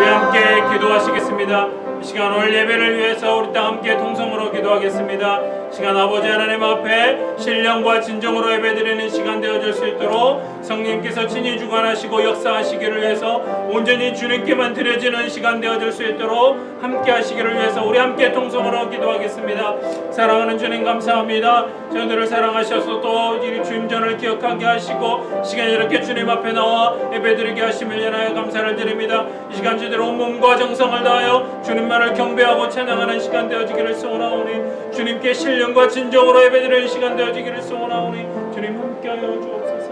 우리 함께 기도하시겠습니다. 이 시간 오늘 예배를 위해서 우리 다 함께 통성으로 기도하겠습니다. 시간 아버지 하나님 앞에 신령과 진정으로 예배드리는 시간 되어질 수 있도록 성령님께서 친히 주관하시고 역사하시기를 위해서 온전히 주님께만 드려지는 시간 되어질 수 있도록 함께 하시기를 위해서 우리 함께 통성으로 기도하겠습니다. 사랑하는 주님 감사합니다. 저희들을 사랑하셔서 또 이 주임전을 기억하게 하시고 시간 이렇게 주님 앞에 나와 예배드리게 하심을 연하여 감사를 드립니다. 이 시간 저희들 온몸과 정성을 다하여 주님만을 경배하고 찬양하는 시간 되어지기를 소원하오니 주님께 신령과 진정으로 예배드리는 시간 되어지기를 소원하오니 주님 함께하여 주옵소서.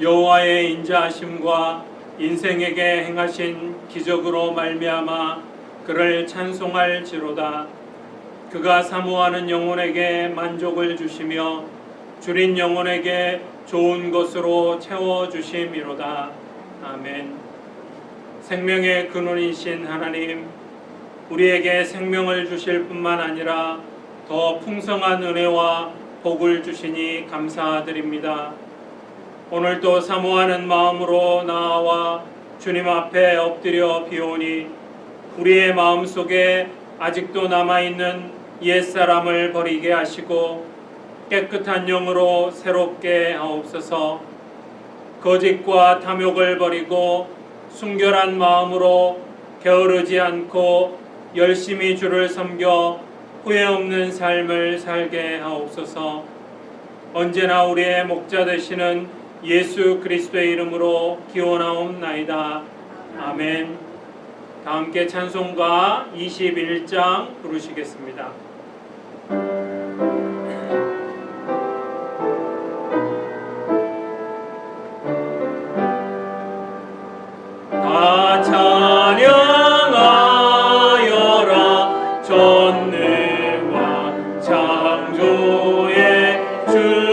여호와의 인자하심과 인생에게 행하신 기적으로 말미암아 그를 찬송할지로다. 그가 사모하는 영혼에게 만족을 주시며 줄인 영혼에게 좋은 것으로 채워주심이로다. 아멘. 생명의 근원이신 하나님, 우리에게 생명을 주실 뿐만 아니라 더 풍성한 은혜와 복을 주시니 감사드립니다. 오늘도 사모하는 마음으로 나아와 주님 앞에 엎드려 비오니 우리의 마음속에 아직도 남아있는 옛사람을 버리게 하시고 깨끗한 영으로 새롭게 하옵소서. 거짓과 탐욕을 버리고 순결한 마음으로 게으르지 않고 열심히 주를 섬겨 후회 없는 삶을 살게 하옵소서. 언제나 우리의 목자 되시는 예수 그리스도의 이름으로 기원하옵나이다. 아멘. 다 함께 찬송가 21장 부르시겠습니다. 다 찬양하여라 전능과 창조의 주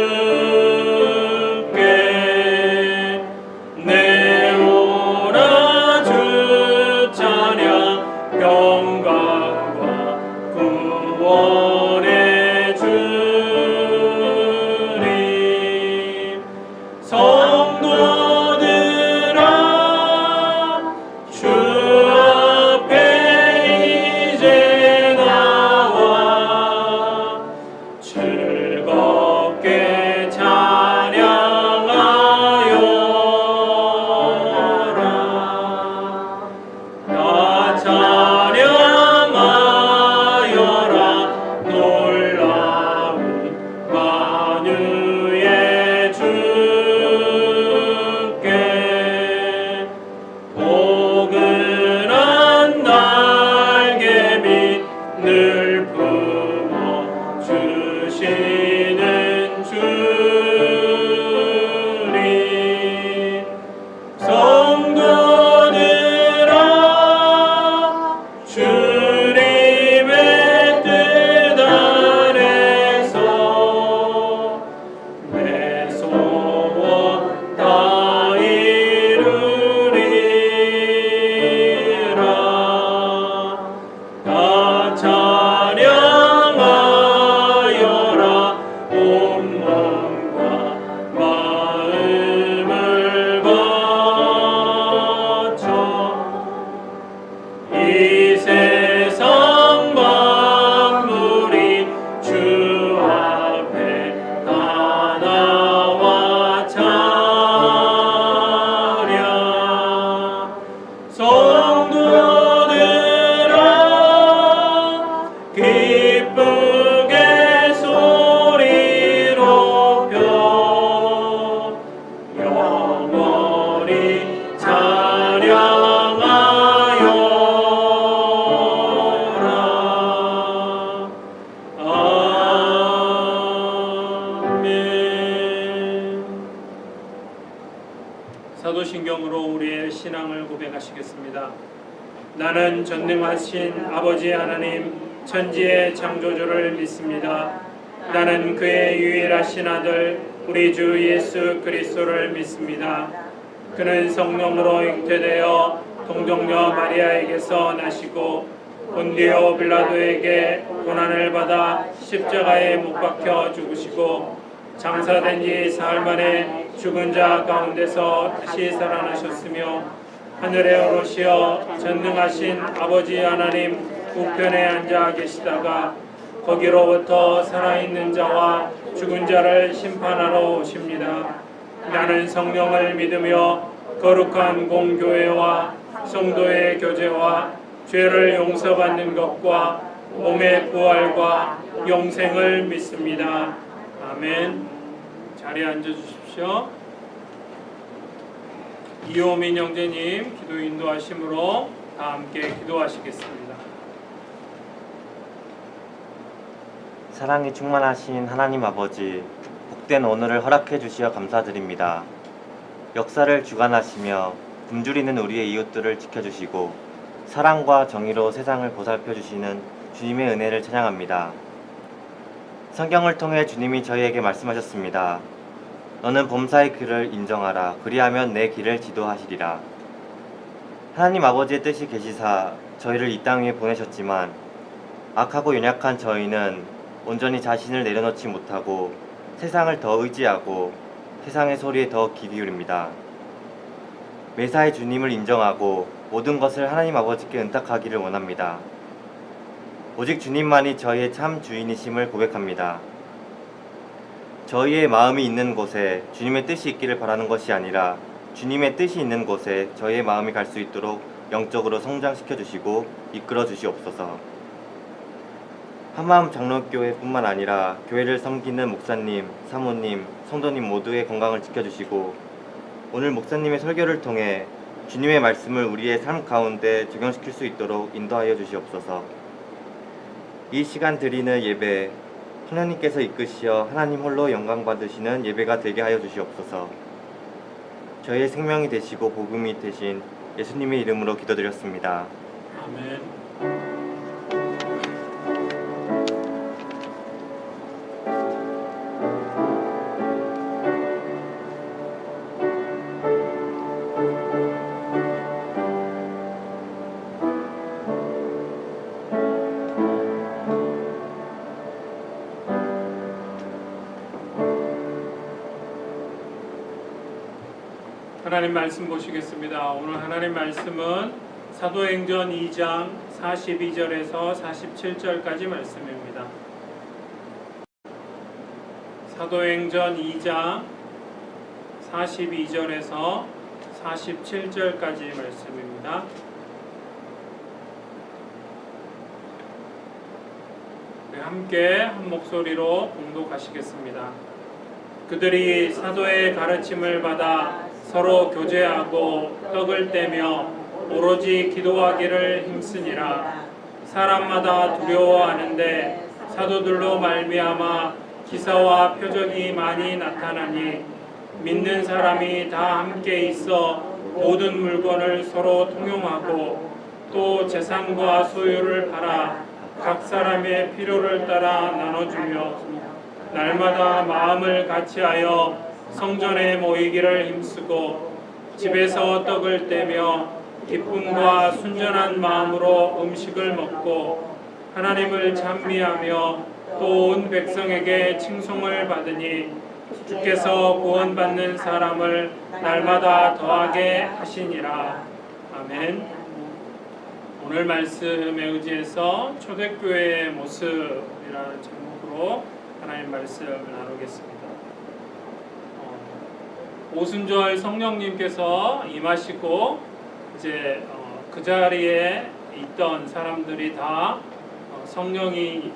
사도신경으로 우리의 신앙을 고백하시겠습니다. 나는 전능하신 아버지 하나님 천지의 창조주를 믿습니다. 나는 그의 유일하신 아들 우리 주 예수 그리스도를 믿습니다. 그는 성령으로 잉태되어 동정녀 마리아에게서 나시고 본디오 빌라도에게 고난을 받아 십자가에 못 박혀 죽으시고 장사된 지 사흘 만에 죽은 자 가운데서 다시 살아나셨으며 하늘에 오르시어 전능하신 아버지 하나님 우편에 앉아 계시다가 거기로부터 살아있는 자와 죽은 자를 심판하러 오십니다. 나는 성령을 믿으며 거룩한 공교회와 성도의 교제와 죄를 용서받는 것과 몸의 부활과 영생을 믿습니다. 아멘. 자리에 앉아주십시오. 이호민 형제님 기도 인도하심으로 다 함께 기도하시겠습니다. 사랑이 충만하신 하나님 아버지, 복된 오늘을 허락해 주시어 감사드립니다. 역사를 주관하시며 굶주리는 우리의 이웃들을 지켜주시고 사랑과 정의로 세상을 보살펴 주시는 주님의 은혜를 찬양합니다. 성경을 통해 주님이 저희에게 말씀하셨습니다. 너는 범사의 길을 인정하라. 그리하면 내 길을 지도하시리라. 하나님 아버지의 뜻이 계시사 저희를 이 땅 위에 보내셨지만 악하고 연약한 저희는 온전히 자신을 내려놓지 못하고 세상을 더 의지하고 세상의 소리에 더 귀 기울입니다. 매사에 주님을 인정하고 모든 것을 하나님 아버지께 은탁하기를 원합니다. 오직 주님만이 저희의 참 주인이심을 고백합니다. 저희의 마음이 있는 곳에 주님의 뜻이 있기를 바라는 것이 아니라 주님의 뜻이 있는 곳에 저희의 마음이 갈 수 있도록 영적으로 성장시켜 주시고 이끌어 주시옵소서. 한마음 장로교회뿐만 아니라 교회를 섬기는 목사님, 사모님, 성도님 모두의 건강을 지켜주시고 오늘 목사님의 설교를 통해 주님의 말씀을 우리의 삶 가운데 적용시킬 수 있도록 인도하여 주시옵소서. 이 시간 드리는 예배 하나님께서 이끄시어 하나님 홀로 영광 받으시는 예배가 되게 하여 주시옵소서. 저희의 생명이 되시고 복음이 되신 예수님의 이름으로 기도드렸습니다. 아멘. 하나님 말씀 보시겠습니다. 오늘 하나님 말씀은 사도행전 2장 42절에서 47절까지 말씀입니다. 사도행전 2장 42절에서 47절까지 말씀입니다. 네, 함께 한 목소리로 봉독하시겠습니다. 그들이 사도의 가르침을 받아 서로 교제하고 떡을 떼며 오로지 기도하기를 힘쓰니라. 사람마다 두려워하는데 사도들로 말미암아 기사와 표적이 많이 나타나니 믿는 사람이 다 함께 있어 모든 물건을 서로 통용하고 또 재산과 소유를 팔아 각 사람의 필요를 따라 나눠주며 날마다 마음을 같이하여 성전에 모이기를 힘쓰고 집에서 떡을 떼며 기쁨과 순전한 마음으로 음식을 먹고 하나님을 찬미하며 또 온 백성에게 칭송을 받으니 주께서 구원받는 사람을 날마다 더하게 하시니라. 아멘. 오늘 말씀에 의지해서 초대교회의 모습이라는 제목으로 하나님 말씀을 나누겠습니다. 오순절 성령님께서 임하시고 이제 그 자리에 있던 사람들이 다 성령이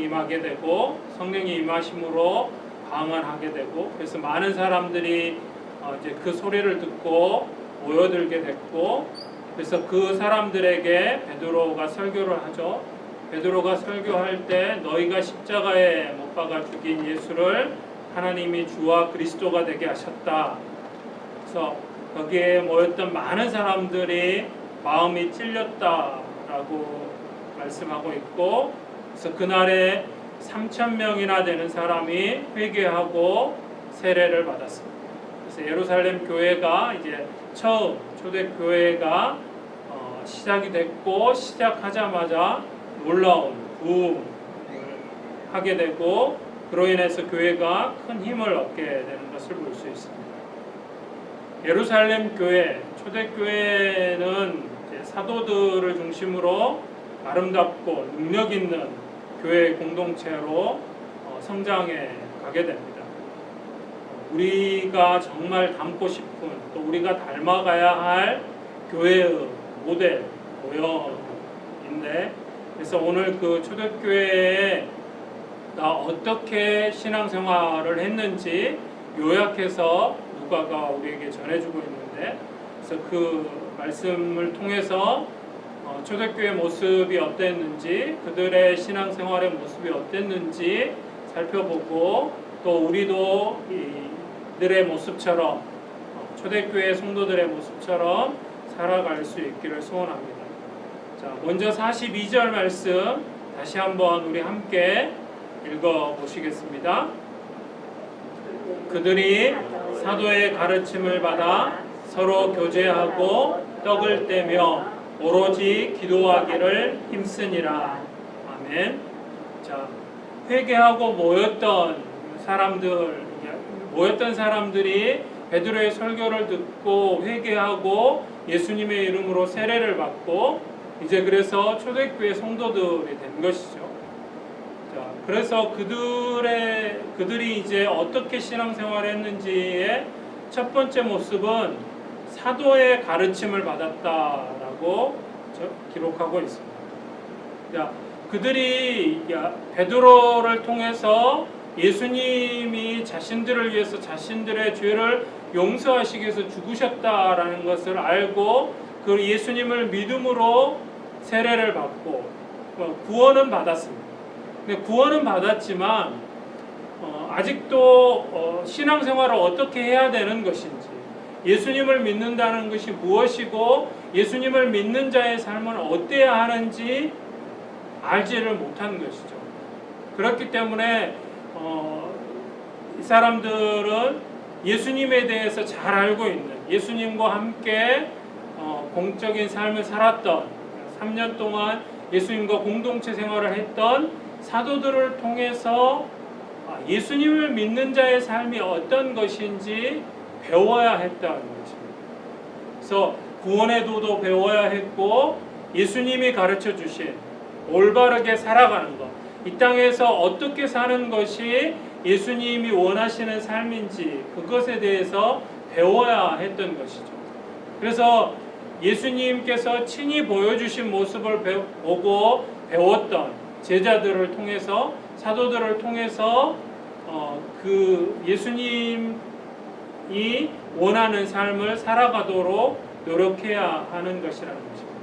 임하게 되고 성령이 임하심으로 방언하게 되고 그래서 많은 사람들이 이제 그 소리를 듣고 모여들게 됐고 그래서 그 사람들에게 베드로가 설교를 하죠. 베드로가 설교할 때 너희가 십자가에 못 박아 죽인 예수를 하나님이 주와 그리스도가 되게 하셨다. 그래서 거기에 모였던 많은 사람들이 마음이 찔렸다라고 말씀하고 있고 그래서 그날에 3,000명이나 되는 사람이 회개하고 세례를 받았습니다. 그래서 예루살렘 교회가 이제 처음 초대교회가 시작이 됐고, 시작하자마자 놀라운 부흥을 하게 되고, 그로 인해서 교회가 큰 힘을 얻게 되는 것을 볼 수 있습니다. 예루살렘 교회, 초대교회는 이제 사도들을 중심으로 아름답고 능력 있는 교회 공동체로 성장해 가게 됩니다. 우리가 정말 닮고 싶은, 또 우리가 닮아가야 할 교회의 모델, 모형인데, 그래서 오늘 그 초대교회에 나 어떻게 신앙생활을 했는지 요약해서 누가가 우리에게 전해주고 있는데, 그래서 그 말씀을 통해서 초대교회 모습이 어땠는지, 그들의 신앙생활의 모습이 어땠는지 살펴보고, 또 우리도 이들의 모습처럼, 초대교회 성도들의 모습처럼 살아갈 수 있기를 소원합니다. 자, 먼저 42절 말씀 다시 한번 우리 함께 읽어보시겠습니다. 그들이 사도의 가르침을 받아 서로 교제하고 떡을 떼며 오로지 기도하기를 힘쓰니라. 아멘. 자, 회개하고 모였던 사람들이 베드로의 설교를 듣고 회개하고 예수님의 이름으로 세례를 받고, 이제 그래서 초대교회 성도들이 된 것이죠. 자, 그래서 그들이 이제 어떻게 신앙생활을 했는지의 첫 번째 모습은 사도의 가르침을 받았다라고 기록하고 있습니다. 자, 그들이 베드로를 통해서 예수님이 자신들을 위해서 자신들의 죄를 용서하시기 위해서 죽으셨다라는 것을 알고 그 예수님을 믿음으로 세례를 받고 구원은 받았습니다. 근데 구원은 받았지만 아직도 신앙생활을 어떻게 해야 되는 것인지, 예수님을 믿는다는 것이 무엇이고 예수님을 믿는 자의 삶은 어때야 하는지 알지를 못한 것이죠. 그렇기 때문에 이 사람들은 예수님에 대해서 잘 알고 있는, 예수님과 함께 공적인 삶을 살았던, 3년 동안 예수님과 공동체 생활을 했던 사도들을 통해서 예수님을 믿는 자의 삶이 어떤 것인지 배워야 했다는 것입니다. 그래서 구원의 도도 배워야 했고, 예수님이 가르쳐 주신 올바르게 살아가는 것, 이 땅에서 어떻게 사는 것이 예수님이 원하시는 삶인지 그것에 대해서 배워야 했던 것이죠. 그래서 예수님께서 친히 보여주신 모습을 보고 배웠던 제자들을 통해서, 사도들을 통해서 그 예수님이 원하는 삶을 살아가도록 노력해야 하는 것이라는 것입니다.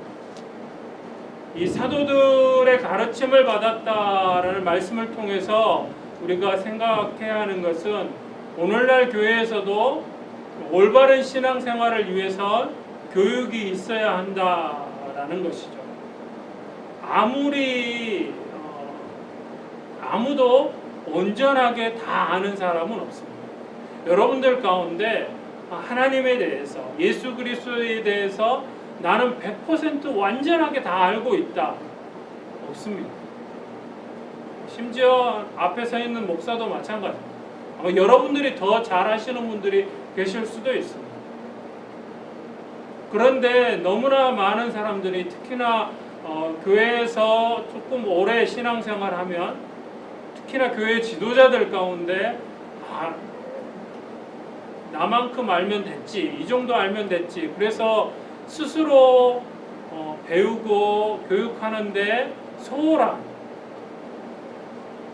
이 사도들의 가르침을 받았다라는 말씀을 통해서 우리가 생각해야 하는 것은, 오늘날 교회에서도 올바른 신앙생활을 위해서 교육이 있어야 한다라는 것이죠. 아무도 온전하게 다 아는 사람은 없습니다. 여러분들 가운데 하나님에 대해서, 예수 그리스도에 대해서 나는 100% 완전하게 다 알고 있다, 없습니다. 심지어 앞에 서 있는 목사도 마찬가지입니다. 아마 여러분들이 더 잘 아시는 분들이 계실 수도 있습니다. 그런데 너무나 많은 사람들이, 특히나 교회에서 조금 오래 신앙생활하면, 특히나 교회 지도자들 가운데 나만큼 알면 됐지, 이 정도 알면 됐지, 그래서 스스로 배우고 교육하는데 소홀함,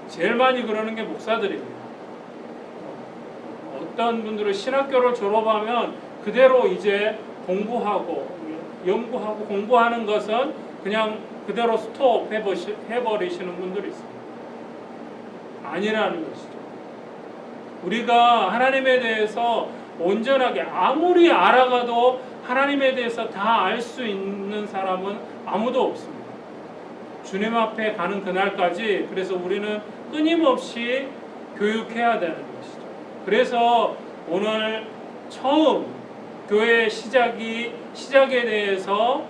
제일 많이 그러는 게 목사들입니다. 어떤 분들은 신학교를 졸업하면 그대로 이제 공부하고 연구하고 공부하는 것은 그냥 그대로 스톱해버리시는 분들이 있습니다. 아니라는 것이죠. 우리가 하나님에 대해서 온전하게, 아무리 알아가도 하나님에 대해서 다 알 수 있는 사람은 아무도 없습니다. 주님 앞에 가는 그날까지 그래서 우리는 끊임없이 교육해야 되는 것이죠. 그래서 오늘 처음 교회의 시작에 대해서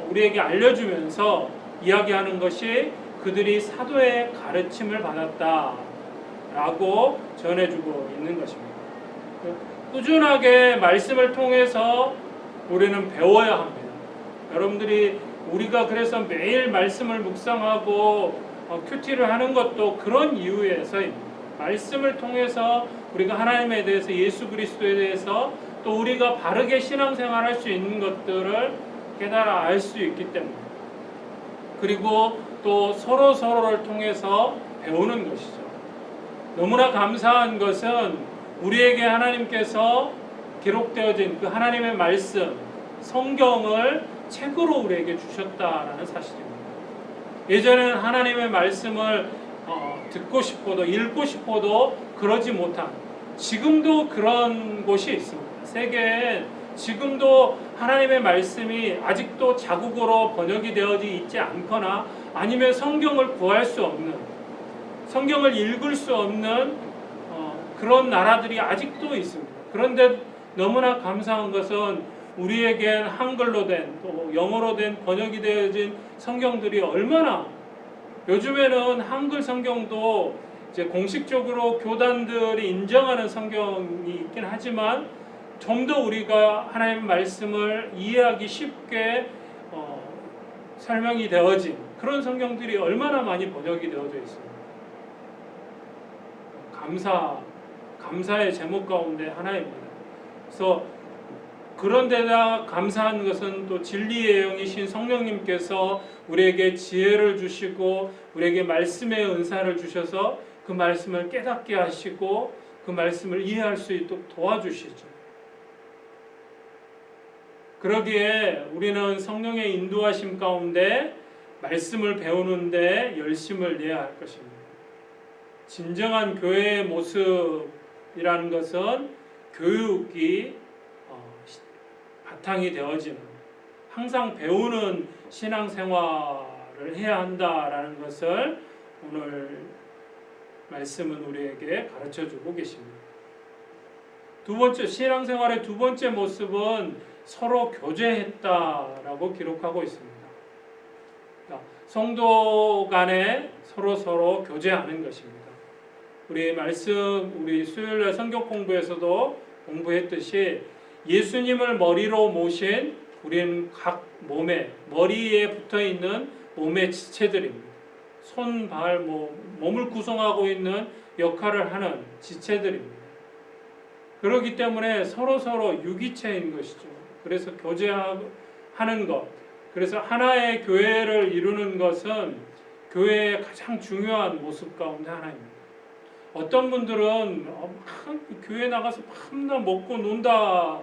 우리에게 알려주면서 이야기하는 것이 그들이 사도의 가르침을 받았다라고 전해주고 있는 것입니다. 꾸준하게 말씀을 통해서 우리는 배워야 합니다. 여러분들이 우리가 그래서 매일 말씀을 묵상하고 큐티를 하는 것도 그런 이유에서입니다. 말씀을 통해서 우리가 하나님에 대해서 예수 그리스도에 대해서 또 우리가 바르게 신앙생활할 수 있는 것들을 깨달아 알 수 있기 때문에 그리고 또 서로를 통해서 배우는 것이죠. 너무나 감사한 것은 우리에게 하나님께서 기록되어진 그 하나님의 말씀 성경을 책으로 우리에게 주셨다라는 사실입니다. 예전에는 하나님의 말씀을 듣고 싶어도 읽고 싶어도 그러지 못한 지금도 그런 곳이 있습니다. 세계에 지금도 하나님의 말씀이 아직도 자국어로 번역이 되어지 있지 않거나 아니면 성경을 구할 수 없는 성경을 읽을 수 없는 그런 나라들이 아직도 있습니다. 그런데 너무나 감사한 것은 우리에겐 한글로 된 또 영어로 된 번역이 되어진 성경들이 얼마나 요즘에는 한글 성경도 이제 공식적으로 교단들이 인정하는 성경이 있긴 하지만 좀 더 우리가 하나님의 말씀을 이해하기 쉽게 설명이 되어진 그런 성경들이 얼마나 많이 번역이 되어져 있습니다. 감사의 제목 가운데 하나입니다. 그래서 그런데다 감사한 것은 또 진리의 영이신 성령님께서 우리에게 지혜를 주시고 우리에게 말씀의 은사를 주셔서 그 말씀을 깨닫게 하시고 그 말씀을 이해할 수 있도록 도와주시죠. 그러기에 우리는 성령의 인도하심 가운데 말씀을 배우는데 열심을 내야 할 것입니다. 진정한 교회의 모습이라는 것은 교육이 바탕이 되어지는 항상 배우는 신앙생활을 해야 한다라는 것을 오늘 말씀은 우리에게 가르쳐주고 계십니다. 두 번째 신앙생활의 두 번째 모습은 서로 교제했다라고 기록하고 있습니다. 성도 간에 서로 교제하는 것입니다. 우리 수요일날 성경 공부에서도 공부했듯이 예수님을 머리로 모신 우리는 각 머리에 붙어 있는 몸의 지체들입니다. 손, 발, 몸을 구성하고 있는 역할을 하는 지체들입니다. 그렇기 때문에 서로 유기체인 것이죠. 그래서 교제하는 것, 그래서 하나의 교회를 이루는 것은 교회의 가장 중요한 모습 가운데 하나입니다. 어떤 분들은 교회 나가서 밤낮 먹고 논다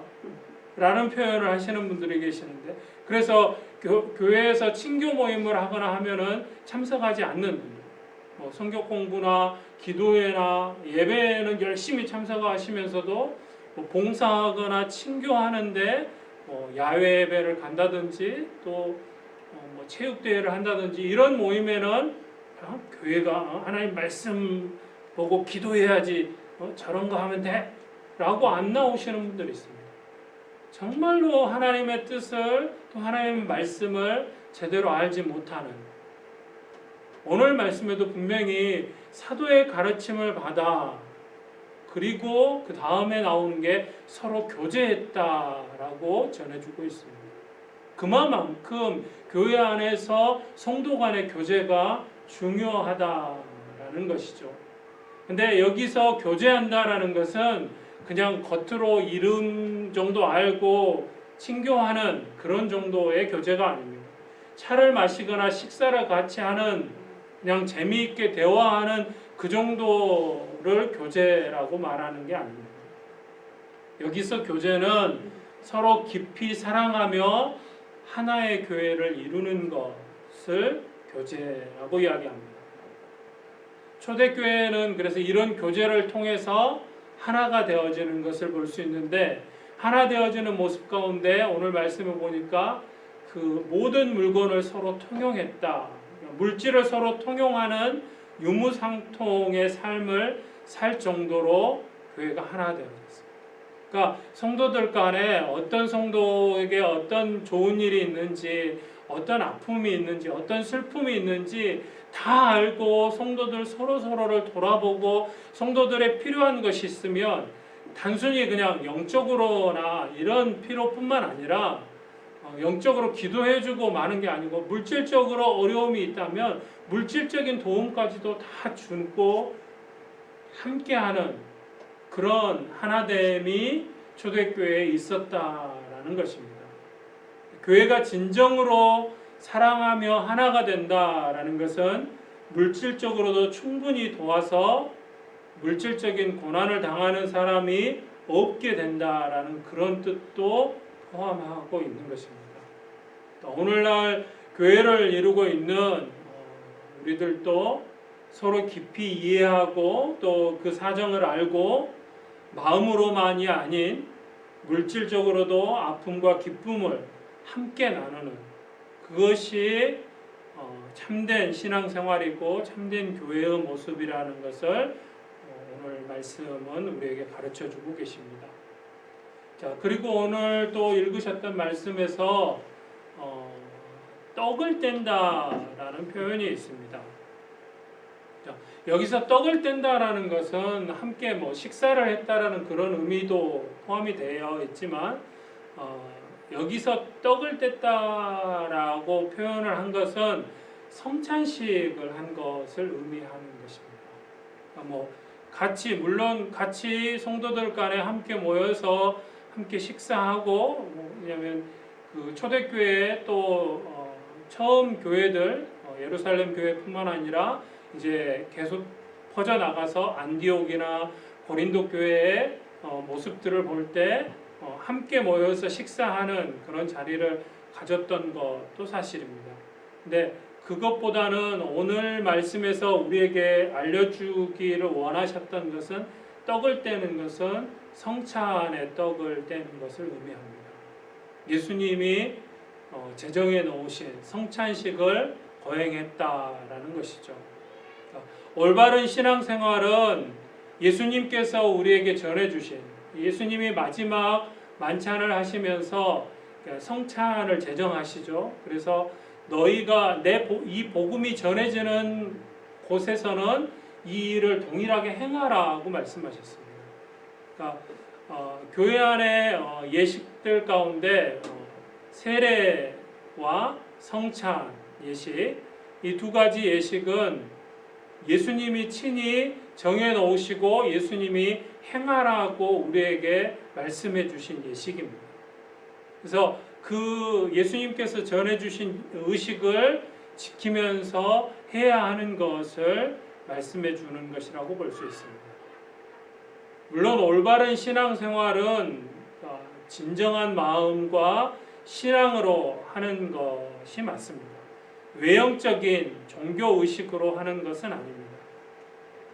라는 표현을 하시는 분들이 계시는데 그래서 교회에서 친교 모임을 하거나 하면은 참석하지 않는 분들 성경 공부나 기도회나 예배에는 열심히 참석하시면서도 봉사하거나 친교하는데 야외 예배를 간다든지 또 체육대회를 한다든지 이런 모임에는 교회가 하나님 말씀 보고 기도해야지 저런 거 하면 돼 라고 안 나오시는 분들이 있습니다. 정말로 하나님의 뜻을 또 하나님의 말씀을 제대로 알지 못하는 오늘 말씀에도 분명히 사도의 가르침을 받아 그리고 그 다음에 나오는 게 서로 교제했다라고 전해주고 있습니다. 그만큼 교회 안에서 성도 간의 교제가 중요하다라는 것이죠. 근데 여기서 교제한다라는 것은 그냥 겉으로 이름 정도 알고 친교하는 그런 정도의 교제가 아닙니다. 차를 마시거나 식사를 같이 하는 그냥 재미있게 대화하는 그 정도를 교제라고 말하는 게 아닙니다. 여기서 교제는 서로 깊이 사랑하며 하나의 교회를 이루는 것을 교제라고 이야기합니다. 초대교회는 그래서 이런 교제를 통해서 하나가 되어지는 것을 볼 수 있는데 하나 되어지는 모습 가운데 오늘 말씀을 보니까 그 모든 물건을 서로 통용했다 물질을 서로 통용하는 유무상통의 삶을 살 정도로 교회가 하나 되어 있습니다. 그러니까 성도들 간에 어떤 성도에게 어떤 좋은 일이 있는지, 어떤 아픔이 있는지, 어떤 슬픔이 있는지 다 알고 성도들 서로를 돌아보고 성도들의 필요한 것이 있으면 단순히 그냥 영적으로나 이런 필요뿐만 아니라 영적으로 기도해주고 마는 게 아니고 물질적으로 어려움이 있다면 물질적인 도움까지도 다 주고 함께하는 그런 하나됨이 초대교회에 있었다라는 것입니다. 교회가 진정으로 사랑하며 하나가 된다라는 것은 물질적으로도 충분히 도와서 물질적인 고난을 당하는 사람이 없게 된다라는 그런 뜻도 포함하고 있는 것입니다. 오늘날 교회를 이루고 있는 우리들도 서로 깊이 이해하고 또 그 사정을 알고 마음으로만이 아닌 물질적으로도 아픔과 기쁨을 함께 나누는 그것이 참된 신앙생활이고 참된 교회의 모습이라는 것을 오늘 말씀은 우리에게 가르쳐주고 계십니다. 자, 그리고 오늘 또 읽으셨던 말씀에서 떡을 뗀다라는 표현이 있습니다. 자, 여기서 떡을 뗀다라는 것은 함께 식사를 했다라는 그런 의미도 포함이 되어 있지만 여기서 떡을 뗐다라고 표현을 한 것은 성찬식을 한 것을 의미하는 것입니다. 물론 같이 성도들 간에 함께 모여서 함께 식사하고 왜냐하면 그 초대교회 또 처음 교회들 예루살렘 교회뿐만 아니라 이제 계속 퍼져 나가서 안디옥이나 고린도 교회의 모습들을 볼 때 함께 모여서 식사하는 그런 자리를 가졌던 것도 사실입니다. 근데 그것보다는 오늘 말씀에서 우리에게 알려주기를 원하셨던 것은 떡을 떼는 것은 성찬의 떡을 떼는 것을 의미합니다. 예수님이 제정해 놓으신 성찬식을 거행했다라는 것이죠. 올바른 신앙생활은 예수님께서 우리에게 전해주신 예수님이 마지막 만찬을 하시면서 성찬을 제정하시죠. 그래서 너희가 이 복음이 전해지는 곳에서는 이 일을 동일하게 행하라고 말씀하셨습니다. 그러니까 교회 안에 예식들 가운데 세례와 성찬 예식 이 두 가지 예식은 예수님이 친히 정해 놓으시고 예수님이 행하라고 우리에게 말씀해 주신 예식입니다. 그래서 그 예수님께서 전해 주신 의식을 지키면서 해야 하는 것을 말씀해 주는 것이라고 볼 수 있습니다. 물론 올바른 신앙생활은 진정한 마음과 신앙으로 하는 것이 맞습니다. 외형적인 종교 의식으로 하는 것은 아닙니다.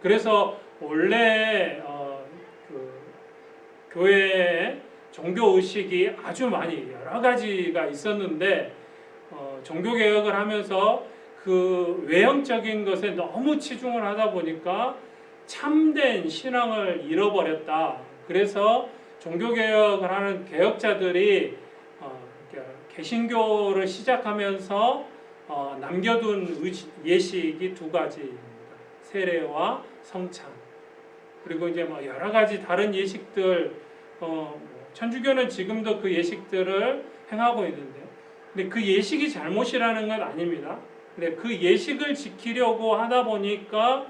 그래서 원래 교회에 종교 의식이 아주 많이 여러 가지가 있었는데 종교 개혁을 하면서 그 외형적인 것에 너무 치중을 하다 보니까 참된 신앙을 잃어버렸다. 그래서 종교 개혁을 하는 개혁자들이 개신교를 시작하면서 남겨둔 예식이 두 가지입니다. 세례와 성찬. 그리고 이제 여러 가지 다른 예식들, 천주교는 지금도 그 예식들을 행하고 있는데, 근데 그 예식이 잘못이라는 건 아닙니다. 근데 그 예식을 지키려고 하다 보니까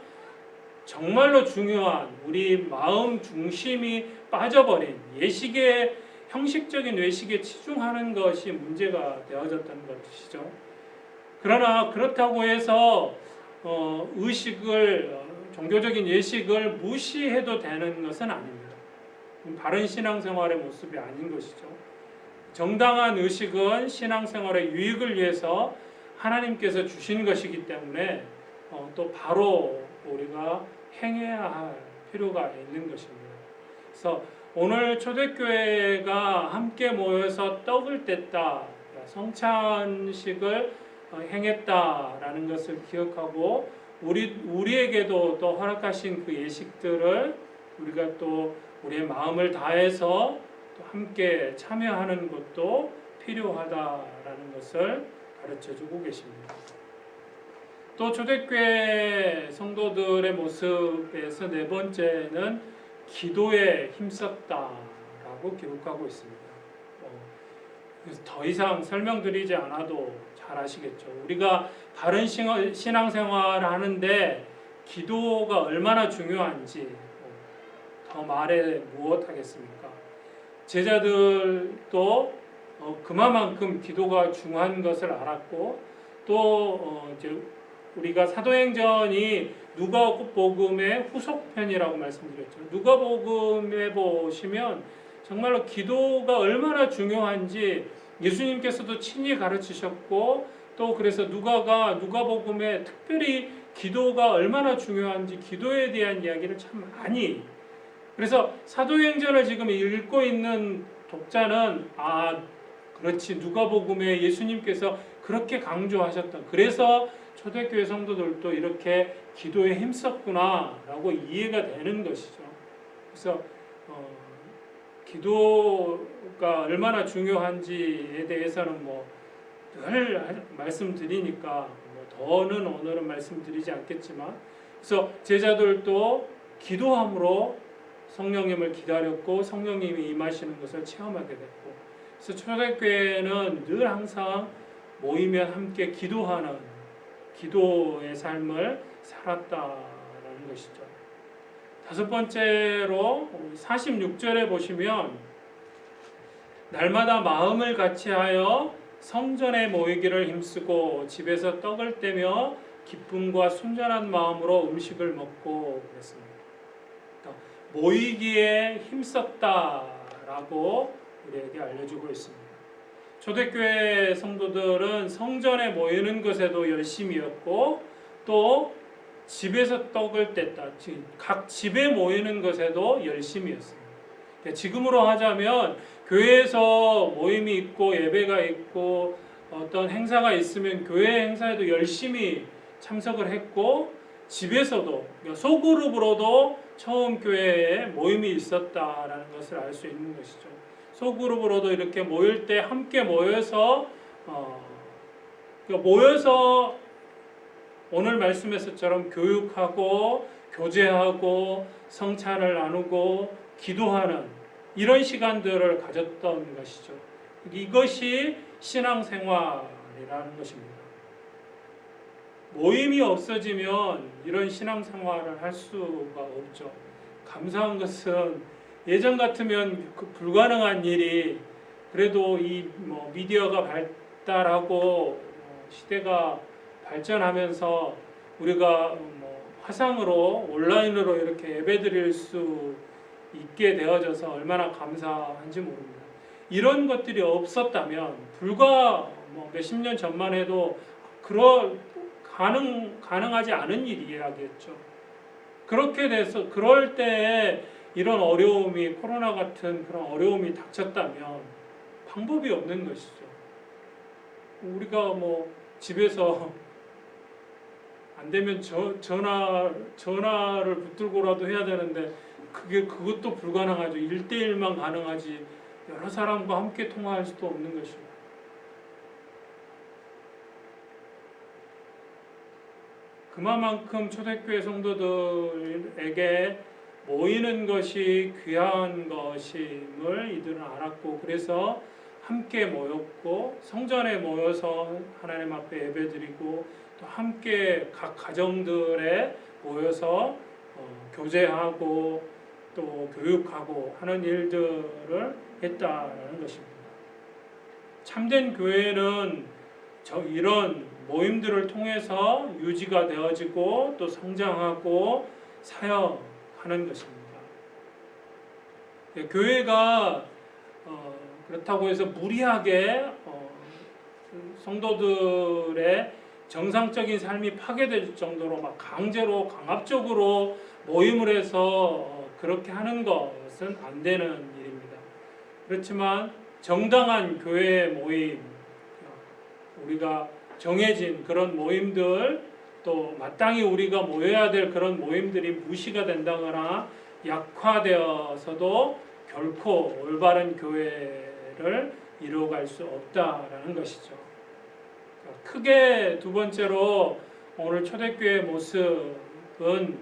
정말로 중요한 우리 마음 중심이 빠져버린 예식의 형식적인 외식에 치중하는 것이 문제가 되어졌다는 것이죠. 그러나 그렇다고 해서 의식을 종교적인 예식을 무시해도 되는 것은 아닙니다. 바른 신앙생활의 모습이 아닌 것이죠. 정당한 의식은 신앙생활의 유익을 위해서 하나님께서 주신 것이기 때문에 또 바로 우리가 행해야 할 필요가 있는 것입니다. 그래서 오늘 초대교회가 함께 모여서 떡을 뗐다, 성찬식을 행했다라는 것을 기억하고 우리에게도 또 허락하신 그 예식들을 우리가 또 우리의 마음을 다해서 또 함께 참여하는 것도 필요하다라는 것을 가르쳐주고 계십니다. 또 초대교회 성도들의 모습에서 네 번째는 기도에 힘썼다라고 기록하고 있습니다. 그래서 더 이상 설명드리지 않아도 잘 아시겠죠. 우리가 바른 신앙생활을 하는데 기도가 얼마나 중요한지 더 말해 무엇하겠습니까? 제자들도 그만큼 기도가 중요한 것을 알았고 또 이제 우리가 사도행전이 누가복음의 후속편이라고 말씀드렸죠. 누가복음에 보시면 정말로 기도가 얼마나 중요한지 예수님께서도 친히 가르치셨고 또 그래서 누가복음에 특별히 기도가 얼마나 중요한지 기도에 대한 이야기를 참 많이, 그래서 사도행전을 지금 읽고 있는 독자는 그렇지, 누가복음에 예수님께서 그렇게 강조하셨던, 그래서 초대교회 성도들도 이렇게 기도에 힘썼구나라고 이해가 되는 것이죠. 그래서 기도가 얼마나 중요한지에 대해서는 늘 말씀드리니까 더는 오늘은 말씀드리지 않겠지만, 그래서 제자들도 기도함으로 성령님을 기다렸고 성령님이 임하시는 것을 체험하게 됐고, 그래서 초대교회는 늘 항상 모이면 함께 기도하는 기도의 삶을 살았다라는 것이죠. 다섯 번째로 46절에 보시면 날마다 마음을 같이하여 성전에 모이기를 힘쓰고 집에서 떡을 떼며 기쁨과 순전한 마음으로 음식을 먹고 그랬습니다. 모이기에 힘썼다라고 우리에게 알려주고 있습니다. 초대교회 성도들은 성전에 모이는 것에도 열심이었고 또 집에서 떡을 뗐다, 각 집에 모이는 것에도 열심이었습니다. 지금으로 하자면 교회에서 모임이 있고 예배가 있고 어떤 행사가 있으면 교회 행사에도 열심히 참석을 했고, 집에서도 소그룹으로도 처음 교회에 모임이 있었다라는 것을 알 수 있는 것이죠. 소그룹으로도 이렇게 모일 때 함께 모여서 오늘 말씀에서처럼 교육하고 교제하고 성찬을 나누고 기도하는 이런 시간들을 가졌던 것이죠. 이것이 신앙생활이라는 것입니다. 모임이 없어지면 이런 신앙생활을 할 수가 없죠. 감사한 것은 예전 같으면 불가능한 일이, 그래도 이 미디어가 발달하고 시대가 발전하면서 우리가 화상으로 온라인으로 이렇게 예배드릴 수 있게 되어져서 얼마나 감사한지 모릅니다. 이런 것들이 없었다면 불과 몇십 년 전만 해도 가능하지 않은 일이야겠죠. 그렇게 돼서 그럴 때 이런 어려움이, 코로나 같은 그런 어려움이 닥쳤다면 방법이 없는 것이죠. 우리가 집에서 안 되면 전화를 붙들고라도 해야 되는데 그것도 불가능하죠. 1대1만 가능하지 여러 사람과 함께 통화할 수도 없는 것이고, 그만큼 초대교회 성도들에게 모이는 것이 귀한 것임을 이들은 알았고, 그래서 함께 모였고 성전에 모여서 하나님 앞에 예배드리고 또 함께 각 가정들에 모여서 교제하고 또 교육하고 하는 일들을 했다는 것입니다. 참된 교회는 이런 모임들을 통해서 유지가 되어지고 또 성장하고 사역하는 것입니다. 교회가 그렇다고 해서 무리하게 성도들의 정상적인 삶이 파괴될 정도로 강제로 강압적으로 모임을 해서 그렇게 하는 것은 안 되는 일입니다. 그렇지만 정당한 교회 모임, 우리가 정해진 그런 모임들, 또 마땅히 우리가 모여야 될 그런 모임들이 무시가 된다거나 약화되어서도 결코 올바른 교회를 이루어갈 수 없다라는 것이죠. 크게 두 번째로 오늘 초대교회의 모습은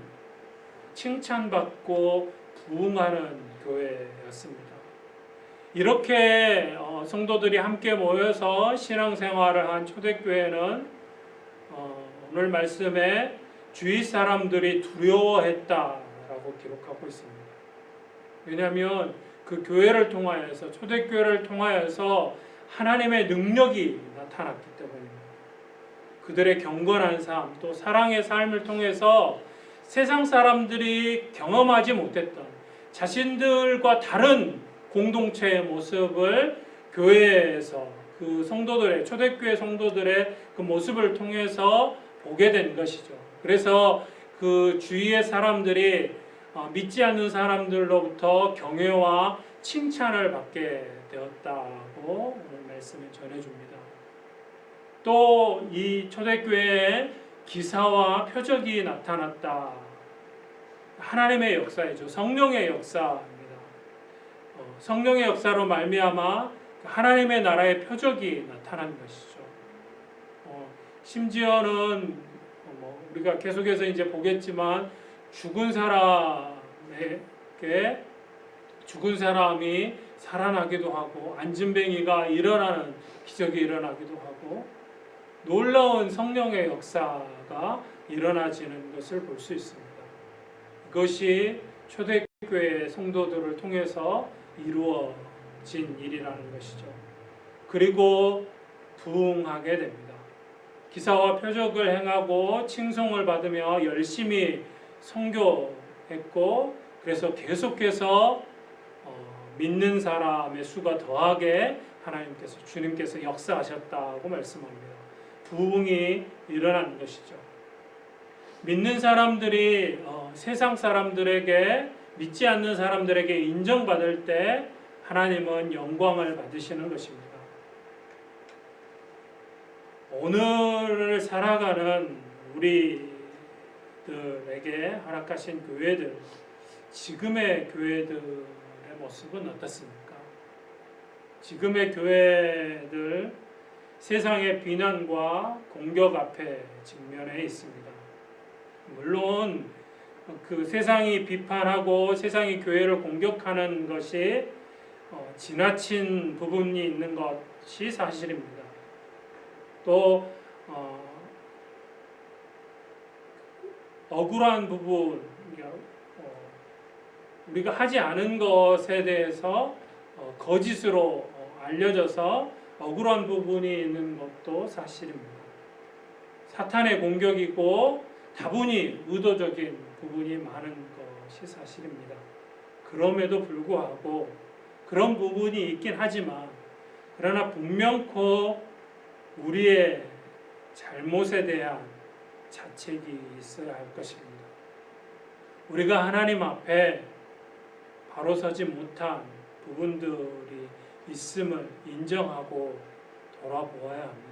칭찬받고 부흥하는 교회였습니다. 이렇게 성도들이 함께 모여서 신앙생활을 한 초대교회는 오늘 말씀에 주위 사람들이 두려워했다라고 기록하고 있습니다. 왜냐하면 그 교회를 통하여서, 초대교회를 통하여서 하나님의 능력이 나타났기 때문입니다. 그들의 경건한 삶, 또 사랑의 삶을 통해서 세상 사람들이 경험하지 못했던 자신들과 다른 공동체의 모습을 교회에서 그 성도들의, 초대교회 성도들의 그 모습을 통해서 보게 된 것이죠. 그래서 그 주위의 사람들이 믿지 않는 사람들로부터 경외와 칭찬을 받게 되었다고 오늘 말씀에 전해줍니다. 또 이 초대교회에 기사와 표적이 나타났다. 하나님의 역사이죠. 성령의 역사입니다. 성령의 역사로 말미암아 하나님의 나라의 표적이 나타난 것이죠. 심지어는 우리가 계속해서 이제 보겠지만 죽은 사람이 살아나기도 하고 안진뱅이가 일어나는 기적이 일어나기도 하고 놀라운 성령의 역사가 일어나지는 것을 볼 수 있습니다. 이것이 초대교회 성도들을 통해서 이루어진 일이라는 것이죠. 그리고 부흥하게 됩니다. 기사와 표적을 행하고 칭송을 받으며 열심히 선교했고, 그래서 계속해서 믿는 사람의 수가 더하게 주님께서 역사하셨다고 말씀합니다. 부흥이 일어나는 것이죠. 믿는 사람들이 세상 사람들에게, 믿지 않는 사람들에게 인정받을 때 하나님은 영광을 받으시는 것입니다. 오늘을 살아가는 우리들에게 허락하신 교회들, 지금의 교회들의 모습은 어떻습니까? 지금의 교회들 세상의 비난과 공격 앞에 직면해 있습니다. 물론 그 세상이 비판하고 세상이 교회를 공격하는 것이 지나친 부분이 있는 것이 사실입니다. 또 억울한 부분, 우리가 하지 않은 것에 대해서 거짓으로 알려져서 억울한 부분이 있는 것도 사실입니다. 사탄의 공격이고 다분히 의도적인 부분이 많은 것이 사실입니다. 그럼에도 불구하고 그런 부분이 있긴 하지만, 그러나 분명코 우리의 잘못에 대한 자책이 있어야 할 것입니다. 우리가 하나님 앞에 바로 서지 못한 부분들이 있음을 인정하고 돌아보아야 합니다.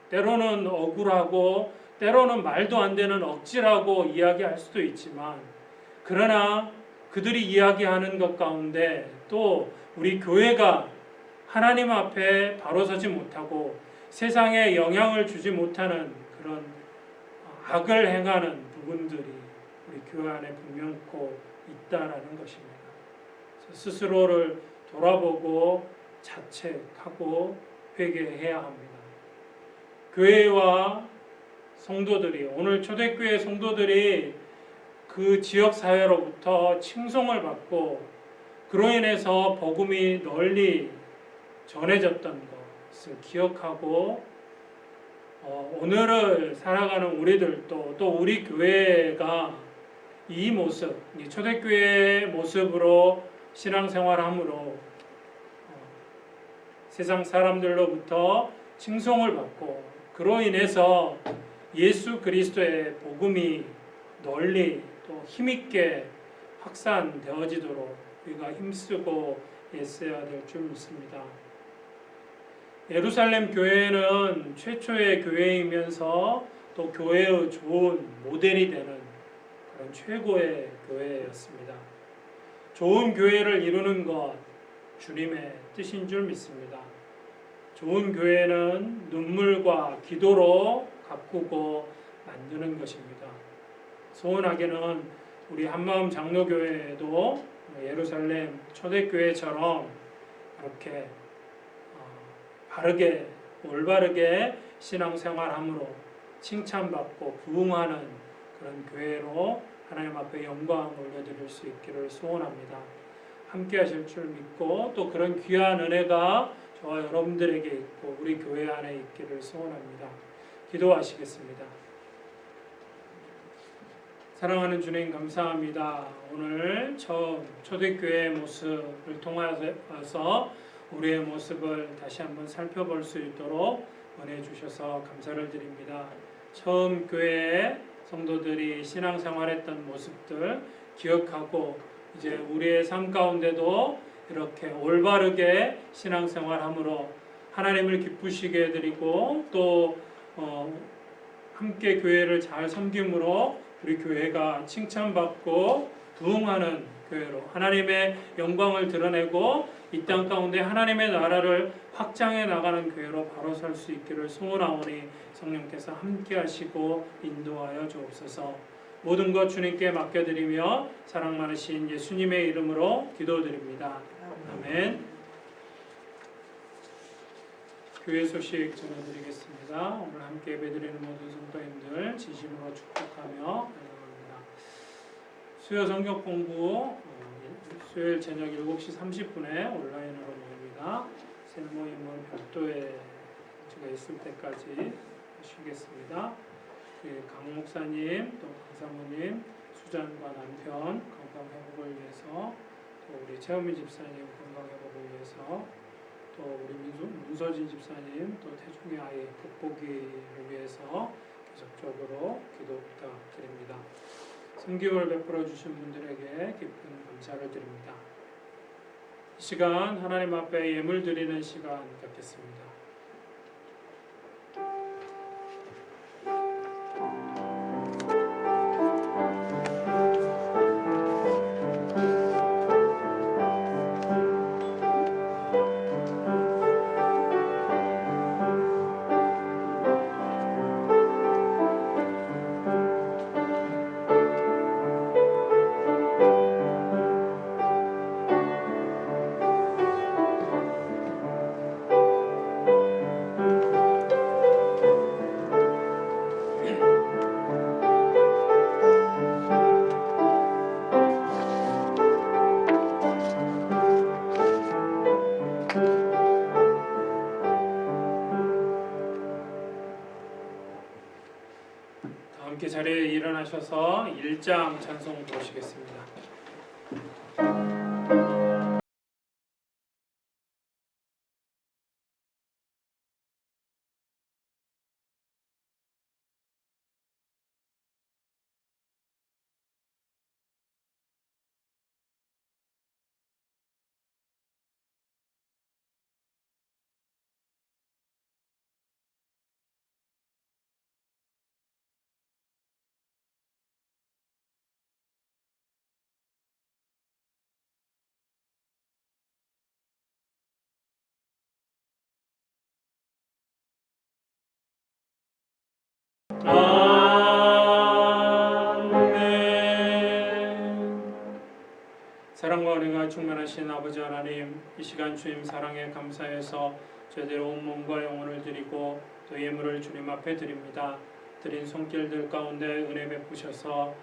때로는 억울하고 때로는 말도 안 되는 억지라고 이야기할 수도 있지만, 그러나 그들이 이야기하는 것 가운데 또 우리 교회가 하나님 앞에 바로 서지 못하고 세상에 영향을 주지 못하는 그런 악을 행하는 부분들이 우리 교회 안에 분명코 있다라는 것입니다. 스스로를 돌아보고 자책하고 회개해야 합니다. 교회와 성도들이, 오늘 초대교회 성도들이 그 지역 사회로부터 칭송을 받고 그로 인해서 복음이 널리 전해졌던 것을 기억하고 오늘을 살아가는 우리들도, 또 우리 교회가 이 모습, 이 초대교회의 모습으로 신앙생활함으로 세상 사람들로부터 칭송을 받고 그로 인해서 예수 그리스도의 복음이 널리 또 힘있게 확산되어지도록 우리가 힘쓰고 애써야 될 줄 믿습니다. 예루살렘 교회는 최초의 교회이면서 또 교회의 좋은 모델이 되는 그런 최고의 교회였습니다. 좋은 교회를 이루는 것 주님의 뜻인 줄 믿습니다. 좋은 교회는 눈물과 기도로 가꾸고 만드는 것입니다. 소원하게는 우리 한마음 장로교회에도 예루살렘 초대교회처럼 이렇게 바르게 올바르게 신앙생활함으로 칭찬받고 부흥하는 그런 교회로 하나님 앞에 영광 올려드릴 수 있기를 소원합니다. 함께 하실 줄 믿고 또 그런 귀한 은혜가 저와 여러분들에게 있고 우리 교회 안에 있기를 소원합니다. 기도하시겠습니다. 사랑하는 주님 감사합니다. 오늘 처음 초대교회의 모습을 통하여서 우리의 모습을 다시 한번 살펴볼 수 있도록 은혜 주셔서 감사를 드립니다. 처음 교회의 성도들이 신앙생활했던 모습들 기억하고 이제 우리의 삶 가운데도 이렇게 올바르게 신앙생활함으로 하나님을 기쁘시게 해드리고 또 함께 교회를 잘 섬김으로 우리 교회가 칭찬받고 부흥하는 교회로 하나님의 영광을 드러내고 이 땅 가운데 하나님의 나라를 확장해 나가는 교회로 바로 설 수 있기를 소원하오니 성령께서 함께 하시고 인도하여 주옵소서. 모든 것 주님께 맡겨드리며 사랑 많으신 예수님의 이름으로 기도드립니다. 아멘. 교회 소식 전해드리겠습니다. 오늘 함께 예배드리는 모든 성도님들 진심으로 축복하며 환영합니다. 수요 성경 공부 수요일 저녁 7시 30분에 온라인으로 모입니다. 새 모임은 별도에 제가 있을 때까지 하시겠습니다. 강 목사님, 또 강사모님, 수잔과 남편 건강 회복을 위해서, 또 우리 최현미 집사님 건강 회복을 위해서, 또 우리 문서진 집사님, 또 태중의 아이 극복기를 위해서 계속적으로 기도 부탁드립니다. 성기를 베풀어 주신 분들에게 깊은 감사를 드립니다. 이 시간 하나님 앞에 예물 드리는 시간 갖겠습니다. 함께 자리에 일어나셔서 1장 찬송 부르시겠습니다. 아멘. 사랑과 은혜가 충만하신 아버지 하나님, 이 시간 주님 사랑에 감사해서 제대로 온 몸과 영혼을 드리고 또 예물을 주님 앞에 드립니다. 드린 손길들 가운데 은혜 베푸셔서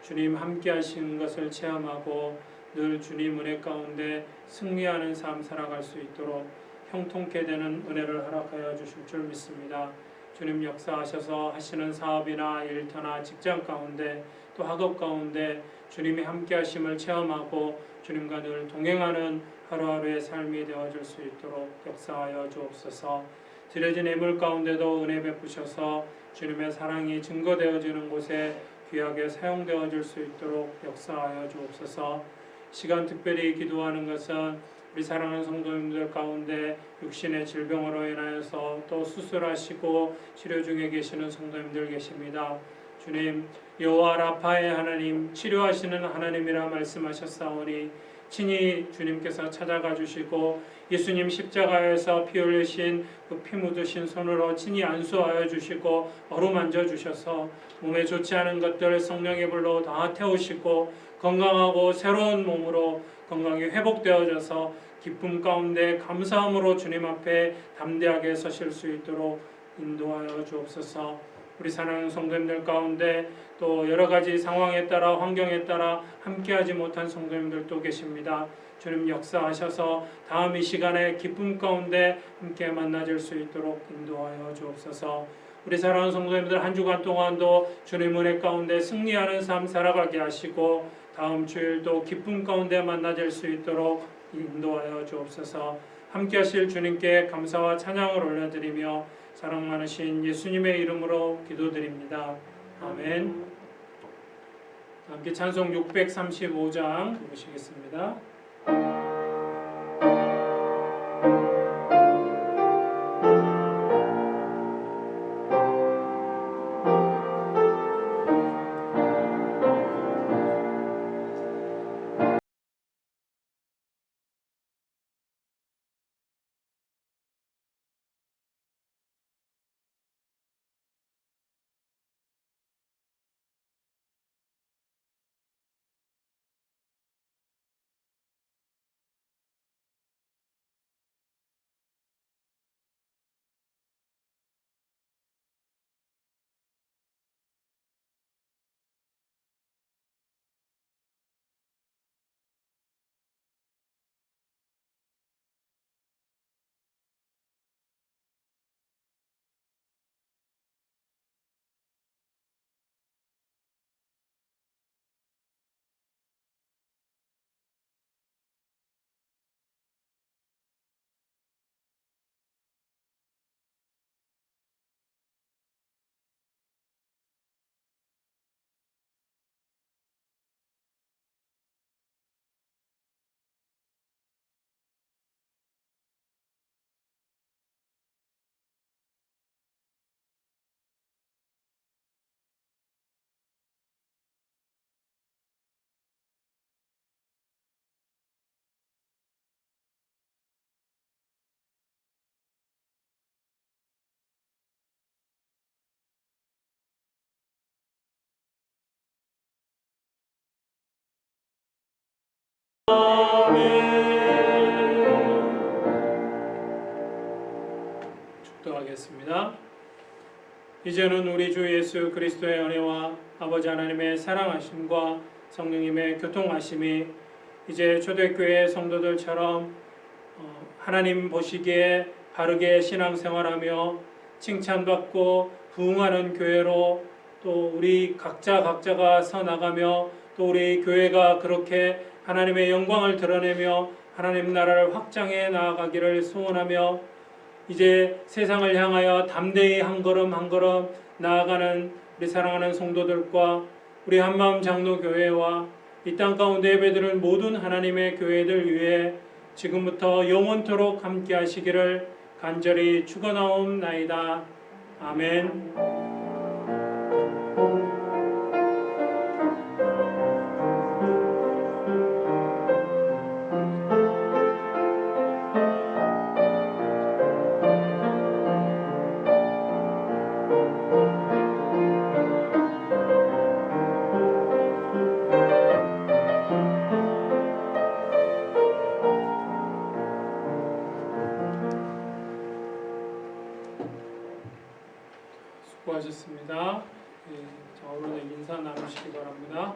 주님 함께 하시는 것을 체험하고 늘 주님 은혜 가운데 승리하는 삶 살아갈 수 있도록 형통케 되는 은혜를 허락하여 주실 줄 믿습니다. 주님 역사하셔서 하시는 사업이나 일터나 직장 가운데 또 학업 가운데 주님이 함께 하심을 체험하고 주님과 늘 동행하는 하루하루의 삶이 되어줄 수 있도록 역사하여 주옵소서. 드려진 예물 가운데도 은혜 베푸셔서 주님의 사랑이 증거되어지는 곳에 귀하게 사용되어질 수 있도록 역사하여 주옵소서. 시간 특별히 기도하는 것은 우리 우리 사랑하는 성도님들 가운데 육신의 질병으로 인하여서 또 수술하시고 치료 중에 계시는 성도님들 계십니다. 주님, 여호와 라파의 하나님, 치료하시는 하나님이라 말씀하셨사오니 친히 주님께서 찾아가 주시고 예수님 십자가에서 피 흘리신 그 피 묻으신 손으로 친히 안수하여 주시고 어루만져 주셔서 몸에 좋지 않은 것들 성령의 불로 다 태우시고 건강하고 새로운 몸으로 건강이 회복되어져서 기쁨 가운데 감사함으로 주님 앞에 담대하게 서실 수 있도록 인도하여 주옵소서. 우리 사랑하는 성도님들 가운데 또 여러 가지 상황에 따라 환경에 따라 함께하지 못한 성도님들도 계십니다. 주님 역사하셔서 다음 이 시간에 기쁨 가운데 함께 만나질 수 있도록 인도하여 주옵소서. 우리 사랑하는 성도님들 한 주간 동안도 주님 은혜 가운데 승리하는 삶 살아가게 하시고 다음 주일도 기쁨 가운데 만나질 수 있도록 인도하여 주옵소서. 함께 하실 주님께 감사와 찬양을 올려드리며 사랑 많으신 예수님의 이름으로 기도드립니다. 아멘. 함께 찬송 635장 부르시겠습니다. 축도하겠습니다. 이제는 우리 주 예수 그리스도의 은혜와 아버지 하나님의 사랑하심과 성령님의 교통하심이 이제 초대교회 성도들처럼 하나님 보시기에 바르게 신앙생활하며 칭찬받고 부흥하는 교회로 또 우리 각자가 서 나가며 또 우리 교회가 그렇게 하나님의 영광을 드러내며 하나님 나라를 확장해 나아가기를 소원하며 이제 세상을 향하여 담대히 한 걸음 한 걸음 나아가는 우리 사랑하는 성도들과 우리 한마음 장로교회와 이 땅 가운데 예배드리는 모든 하나님의 교회들 위해 지금부터 영원토록 함께 하시기를 간절히 축원하옵나이다. 아멘. 수고하셨습니다. 자, 오늘은 인사 나누시기 바랍니다.